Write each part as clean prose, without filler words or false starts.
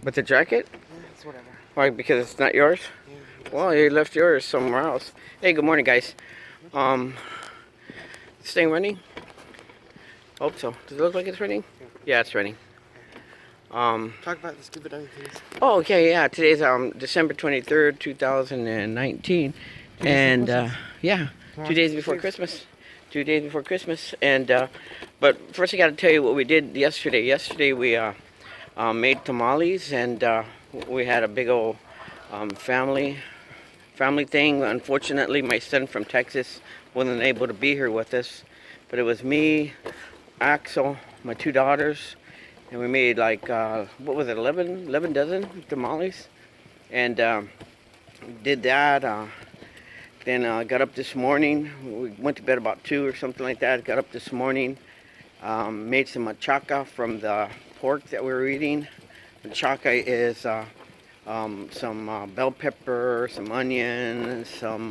With the jacket? Yeah, it's whatever. Why? Because it's not yours? Yeah. Well, you left yours somewhere else. Hey, good morning, guys. This thing running? Hope so. Does it look like it's running? Yeah, it's running. Talk about the scuba diving things. Oh, okay, yeah. Today's December 23rd, 2019. And yeah, 2 days before Christmas. 2 days before Christmas. And but first I got to tell you what we did yesterday. Yesterday we made tamales, and we had a big old family thing. Unfortunately, my son from Texas wasn't able to be here with us, but it was me, Axel, my two daughters, and we made like what was it, 11 dozen tamales, and did that. Then got up this morning. We went to bed about 2 or something like that. Got up this morning, made some machaca from the pork that we were eating. Machaca is some bell pepper, some onion, some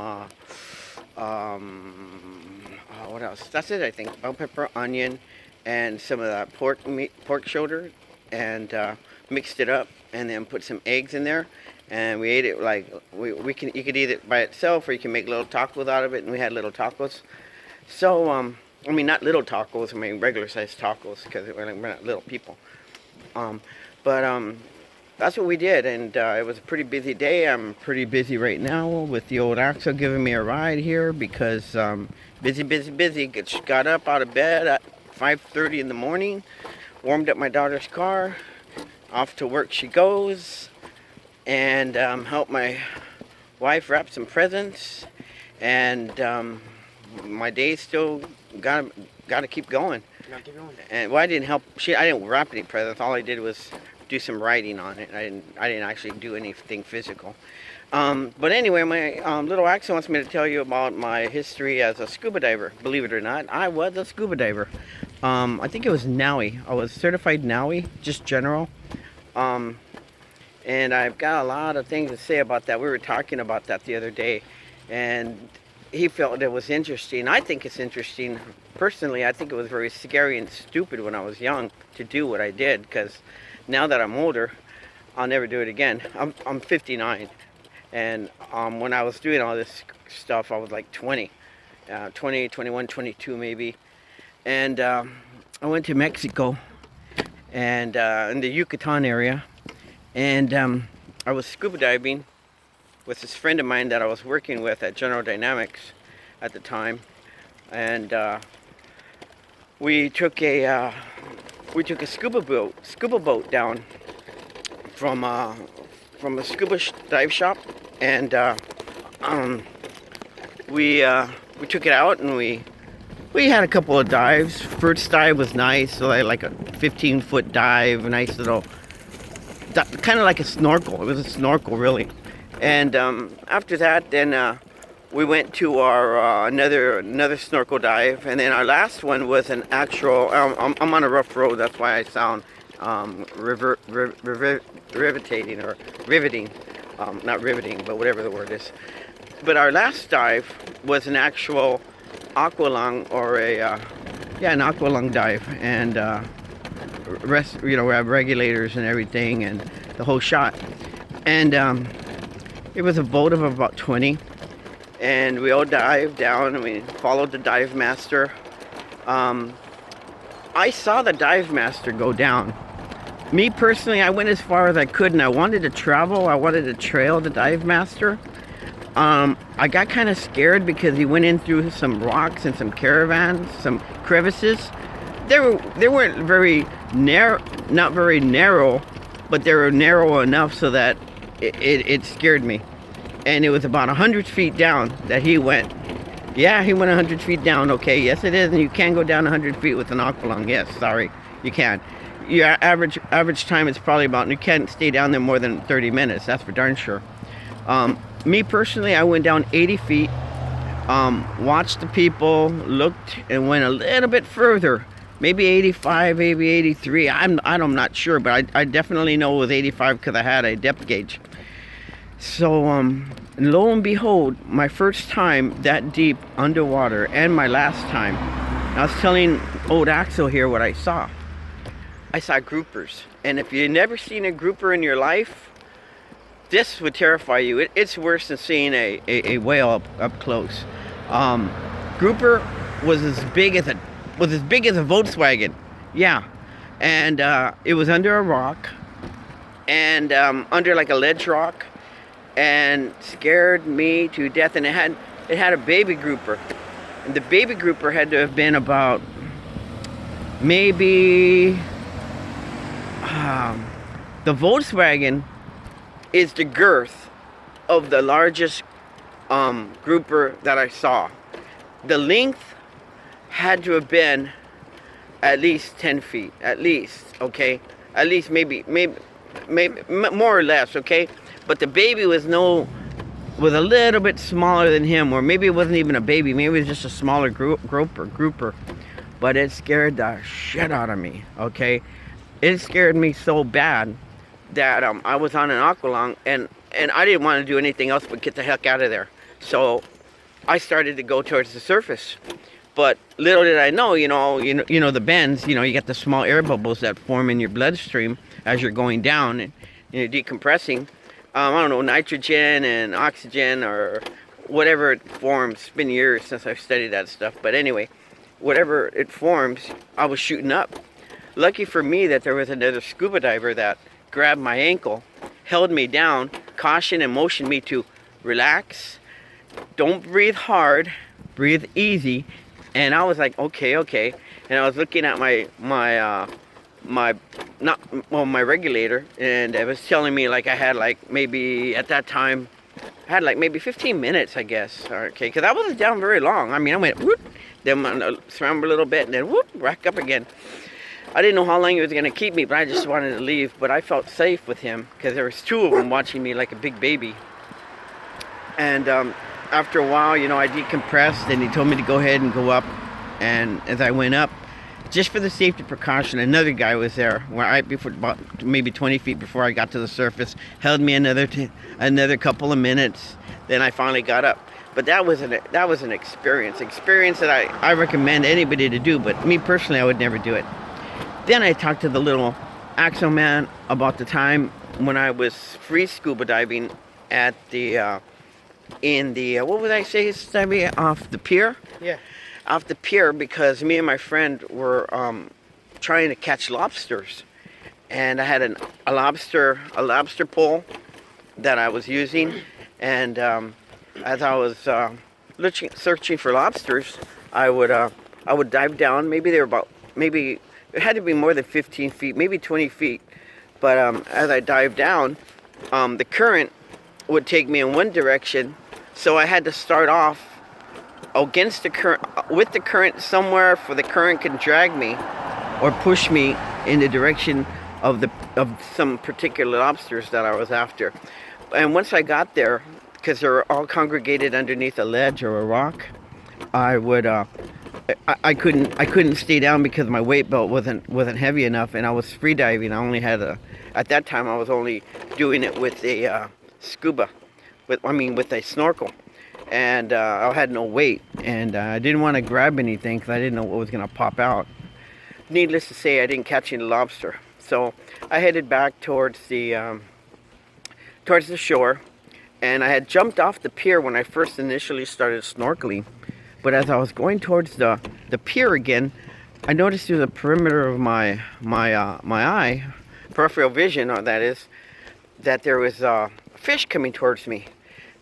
what else? That's it, I think. Bell pepper, onion, and some of that pork shoulder, and mixed it up, and then put some eggs in there. And we ate it like you could eat it by itself, or you can make little tacos out of it. And we had little tacos. So I mean, not little tacos. I mean regular sized tacos, because we're not little people. But that's what we did, and it was a pretty busy day. I'm pretty busy right now with the old Axel giving me a ride here because busy. Got up out of bed at 5:30 in the morning, warmed up my daughter's car, off to work she goes, and helped my wife wrap some presents, and my day still got to keep going. And well, I didn't wrap any presents. All I did was do some writing on it. I didn't actually do anything physical. But anyway, my little Axel wants me to tell you about my history as a scuba diver. Believe it or not, I was a scuba diver. I think it was NAUI. I was certified NAUI, just general. And I've got a lot of things to say about that. We were talking about that the other day, and he felt it was interesting. I think it's interesting. Personally, I think it was very scary and stupid when I was young to do what I did, because now that I'm older, I'll never do it again. I'm 59, and when I was doing all this stuff, I was like 20, 21, 22 maybe. And I went to Mexico, and in the Yucatan area, and I was scuba diving with this friend of mine that I was working with at General Dynamics at the time, and we took a scuba boat down from a scuba dive shop, and we took it out, and we had a couple of dives. First dive was nice, so like a 15-foot dive, a nice little, kind of like a snorkel. It was a snorkel, really. And after that, then we went to our another snorkel dive, and then our last one was an actual. I'm on a rough road, that's why I sound riveting or riveting, not riveting, but whatever the word is. But our last dive was an actual aqualung, or an aqualung dive, and we have regulators and everything, and the whole shot. And it was a boat of about 20, and we all dived down, and we followed the dive master. I saw the dive master go down. Me personally, I went as far as I could, and I wanted to travel. I wanted to trail the dive master. I got kind of scared because he went in through some rocks and some caravans, some crevices. They weren't very narrow, not very narrow, but they were narrow enough so that it scared me. And it was about 100 feet down that he went. Yeah, he went 100 feet down. Okay, yes it is, and you can go down 100 feet with an aqualung. Yes, sorry, you can. Your average time is probably about, you can't stay down there more than 30 minutes. That's for darn sure. Me personally, I went down 80 feet, watched the people, looked, and went a little bit further. Maybe 85, maybe 83. I'm not sure, but I definitely know it was 85 because I had a depth gauge. So lo and behold, my first time that deep underwater, and my last time, I was telling old Axel here what I saw. I saw groupers. And if you've never seen a grouper in your life, this would terrify you. It's worse than seeing a whale up close. Grouper was as big as a Volkswagen. Yeah, and it was under a rock, and under like a ledge rock, and scared me to death. And it had a baby grouper, and the baby grouper had to have been about maybe the Volkswagen is the girth of the largest grouper that I saw. The length had to have been at least 10 feet, at least, okay? At least maybe more or less, okay? But the baby was a little bit smaller than him, or maybe it wasn't even a baby, maybe it was just a smaller grouper. But it scared the shit out of me, okay? It scared me so bad that I was on an aqualung, and I didn't want to do anything else but get the heck out of there. So I started to go towards the surface. But little did I know, you know the bends, you get the small air bubbles that form in your bloodstream as you're going down and you're decompressing. I don't know, nitrogen and oxygen or whatever it forms. It's been years since I've studied that stuff. But anyway, whatever it forms, I was shooting up. Lucky for me that there was another scuba diver that grabbed my ankle, held me down, cautioned and motioned me to relax, don't breathe hard, breathe easy. And I was like, okay. And I was looking at my regulator, and it was telling me like I had like maybe at that time, I had like maybe 15 minutes, I guess. Okay, because I wasn't down very long. I mean, I went whoop, then swam a little bit, and then whoop, back up again. I didn't know how long he was going to keep me, but I just wanted to leave. But I felt safe with him because there was two of them watching me like a big baby. And after a while, I decompressed, and he told me to go ahead and go up. And as I went up, just for the safety precaution, another guy was there before about maybe 20 feet before I got to the surface, held me another couple of minutes. Then I finally got up. But that was an experience that I recommend anybody to do. But me personally, I would never do it. Then I talked to the little Axoman about the time when I was free scuba diving at what would I say, off the pier? Yeah. Off the pier, because me and my friend were trying to catch lobsters. And I had a lobster pole that I was using. And as I was searching for lobsters, I would dive down. Maybe it had to be more than 15 feet, maybe 20 feet. But as I dived down, the current would take me in one direction. So I had to start off against the current, with the current somewhere, for the current can drag me or push me in the direction of some particular lobsters that I was after. And once I got there, because they're all congregated underneath a ledge or a rock, I couldn't stay down because my weight belt wasn't heavy enough, and I was free diving. I only had at that time I was only doing it with a scuba, with a snorkel, and I had no weight, and I didn't want to grab anything because I didn't know what was going to pop out. Needless to say, I didn't catch any lobster, so I headed back towards the shore, and I had jumped off the pier when I first initially started snorkeling. But as I was going towards the pier again, I noticed through the perimeter of my eye, peripheral vision, that is, that there was a fish coming towards me.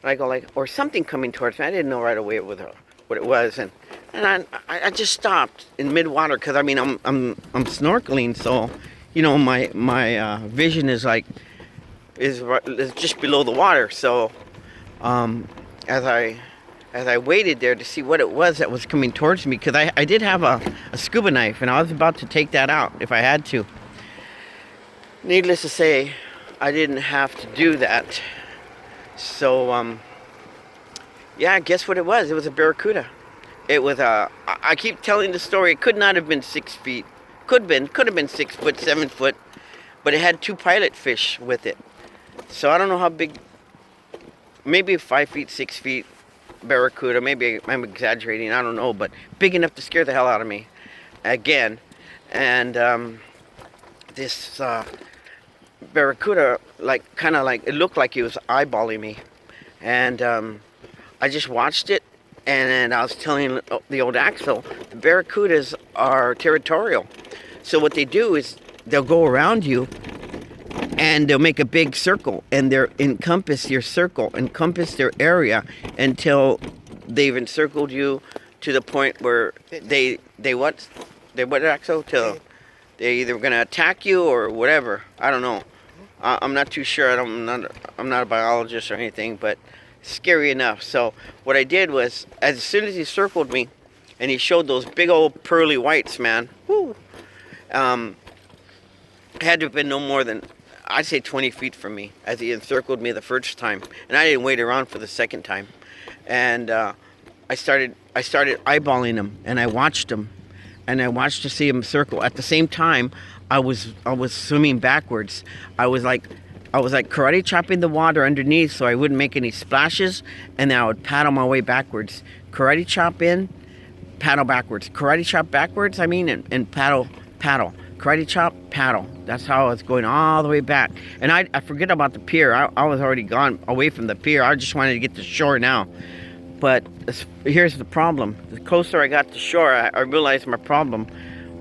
And I go or something coming towards me. I didn't know right away what it was, and I just stopped in mid water because I'm snorkeling, so my vision is just below the water. So as I waited there to see what it was that was coming towards me, because I did have a scuba knife, and I was about to take that out if I had to. Needless to say, I didn't have to do that. So, yeah, guess what it was? It was a barracuda. It was I keep telling the story, it could not have been 6 feet. Could have been 6 foot, 7 foot, but it had 2 pilot fish with it. So I don't know how big, maybe 5 feet, 6 feet. Barracuda, maybe I'm exaggerating, I don't know, but big enough to scare the hell out of me again. And this barracuda, like kind of like it looked like he was eyeballing me, and I just watched it, and then I was telling the old Axel, the barracudas are territorial. So what they do is they'll go around you, and they'll make a big circle, and they'll encompass your circle, encompass their area until they've encircled you to the point where they what Axel, till they're either gonna attack you or whatever. I don't know. I'm not too sure. I'm not a biologist or anything, but scary enough. So what I did was, as soon as he circled me, and he showed those big old pearly whites, man, whoo, had to have been no more than, I'd say 20 feet from me as he encircled me the first time, and I didn't wait around for the second time. And I started eyeballing him, and I watched him, and I watched to see him circle. At the same time, I was swimming backwards. I was like karate chopping the water underneath so I wouldn't make any splashes, and then I would paddle my way backwards. Karate chop in, paddle backwards. Karate chop backwards, and paddle. Karate chop, paddle. That's how I was going all the way back. And I forget about the pier. I was already gone away from the pier. I just wanted to get to shore now. But here's the problem. The closer I got to shore, I realized my problem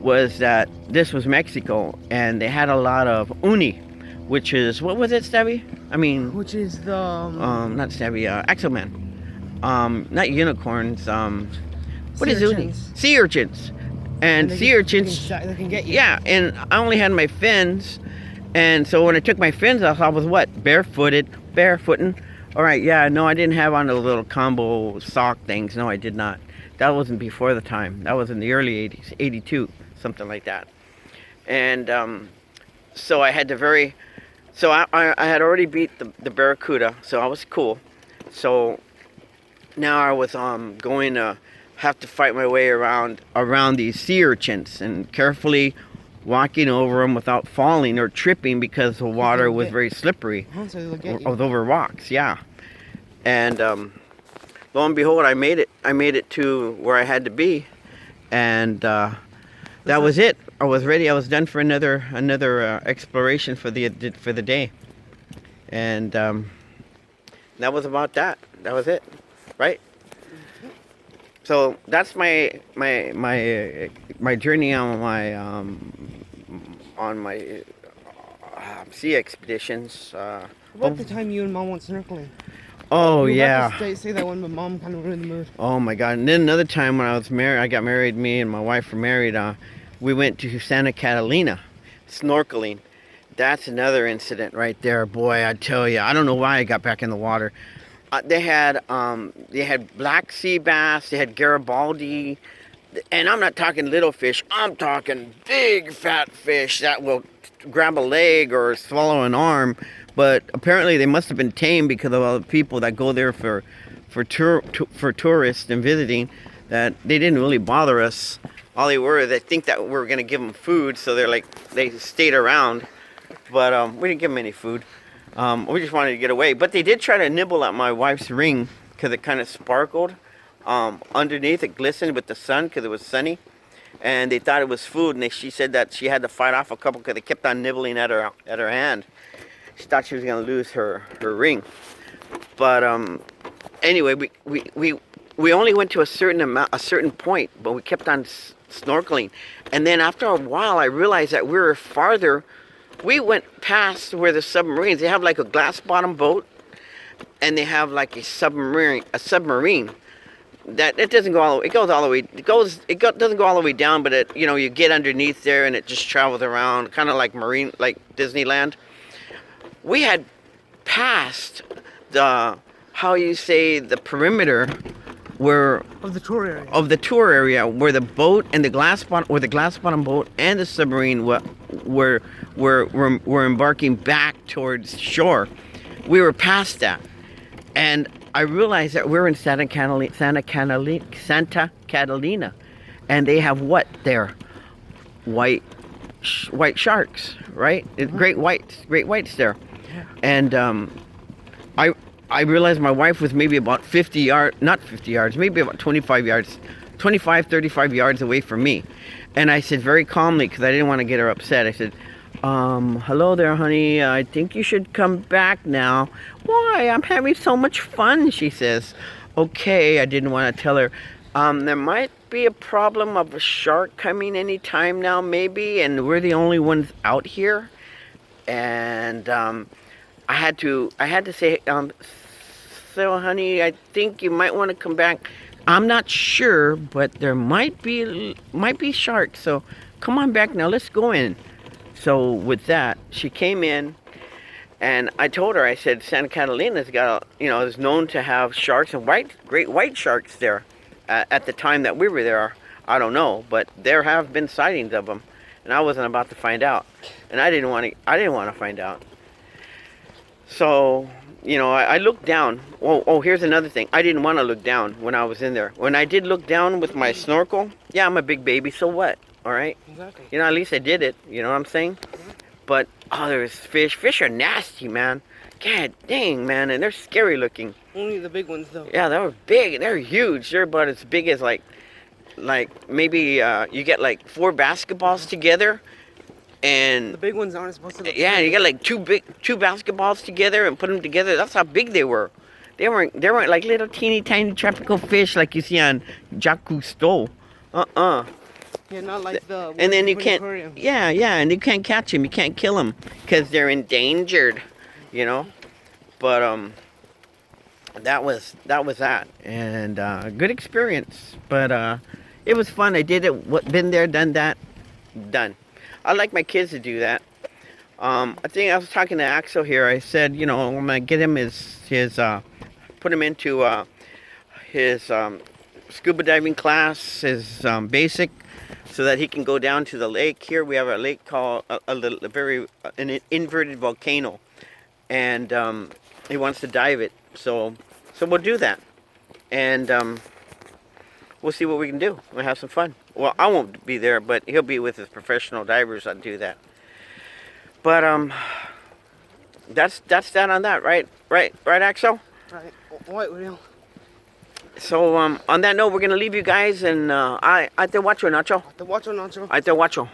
was that this was Mexico, and they had a lot of uni, which is, what was it, Stevie? Which is the not Stevie, Axelman. Not unicorns. What is uni? urchins. Sea urchins. And sea urchins. They can get you. Yeah, and I only had my fins, and so when I took my fins off, I was what? Barefooting. All right, yeah, no, I didn't have on the little combo sock things. No, I did not. That wasn't before the time. That was in the early 80s, 82, something like that. And so I had to so I had already beat the barracuda, so I was cool. So now I was going to have to fight my way around these sea urchins and carefully walking over them without falling or tripping because the water was very slippery. So they'll get you. Over rocks, yeah. And lo and behold, I made it to where I had to be, and that was it. I was ready. I was done for another exploration for the day, and that was about that. That was it, right? So that's my journey on my sea expeditions. What the time you and Mom went snorkeling? Oh You were yeah. about to say that one, but Mom kind of ruined the mood. Oh my God. And then another time when I was married, I got married, me and my wife were married, we went to Santa Catalina snorkeling. That's another incident right there. Boy, I tell you, I don't know why I got back in the water. They had black sea bass, they had Garibaldi, and I'm not talking little fish, I'm talking big fat fish that will grab a leg or swallow an arm. But apparently they must have been tamed because of all the people that go there for tourists and visiting, that they didn't really bother us. All they think that we were going to give them food, so they stayed around. But we didn't give them any food. We just wanted to get away. But they did try to nibble at my wife's ring because it kind of sparkled. Underneath it glistened with the sun because it was sunny. And they thought it was food, and she said that she had to fight off a couple because they kept on nibbling at her hand. She thought she was going to lose her ring. But anyway, we only went to a certain point, but we kept on snorkeling. And then after a while, I realized that we were farther. We went past where the submarines. They have like a glass bottom boat, and they have like a submarine. That it doesn't go all the way. It goes all the way. Doesn't go all the way down, but you get underneath there, and it just travels around, kind of like Disneyland. We had passed the perimeter Of the tour area. where the boat and the glass bottom boat and the submarine were embarking back towards shore. We were past that, and I realized that we're in Santa Catalina, and they have what there? White sharks, right? Great whites there. And I realized my wife was maybe about maybe about 35 yards away from me. And I said very calmly, because I didn't want to get her upset, I said, Hello there, honey. I think you should come back now. Why? I'm having so much fun, she says. Okay, I didn't want to tell her. There might be a problem of a shark coming any time now, maybe, and we're the only ones out here. And I had to say, so honey, I think you might want to come back. I'm not sure, but there might be sharks. So come on back now. Let's go in. So with that, she came in, and I told her, I said, Santa Catalina's got, is known to have sharks and great white sharks there. At the time that we were there, I don't know, but there have been sightings of them, and I wasn't about to find out, and I didn't want to find out. So, I looked down. Oh, here's another thing. I didn't want to look down when I was in there. When I did look down with my snorkel, yeah, I'm a big baby, so what? All right? Exactly. At least I did it. You know what I'm saying? Yeah. But, there's fish. Fish are nasty, man. God dang, man. And they're scary looking. Only the big ones, though. Yeah, they're big. They're huge. They're about as big as, like maybe you get, like, 4 basketballs together. And The big ones aren't supposed to look yeah, you got like two basketballs together and put them together. That's how big they were. They weren't like little teeny tiny tropical fish like you see on Jacques Cousteau. Yeah, not like the And then ones you in can't. aquariums. Yeah, and you can't catch them. You can't kill them because they're endangered. But that was that, and good experience. But it was fun. I did it. Been there, done that, done. I'd like my kids to do that. I think I was talking to Axel here. I said, I'm gonna get him put him into his scuba diving class, his basic, so that he can go down to the lake. Here we have a lake called an inverted volcano, and he wants to dive it. So we'll do that, and we'll see what we can do. We'll have some fun. Well, I won't be there, but he'll be with his professional divers that do that. But that's that on that, right, Axel? Right. White whale. So on that note, we're gonna leave you guys, and I te watcho, Nacho. The watch on Nacho. I te watcho.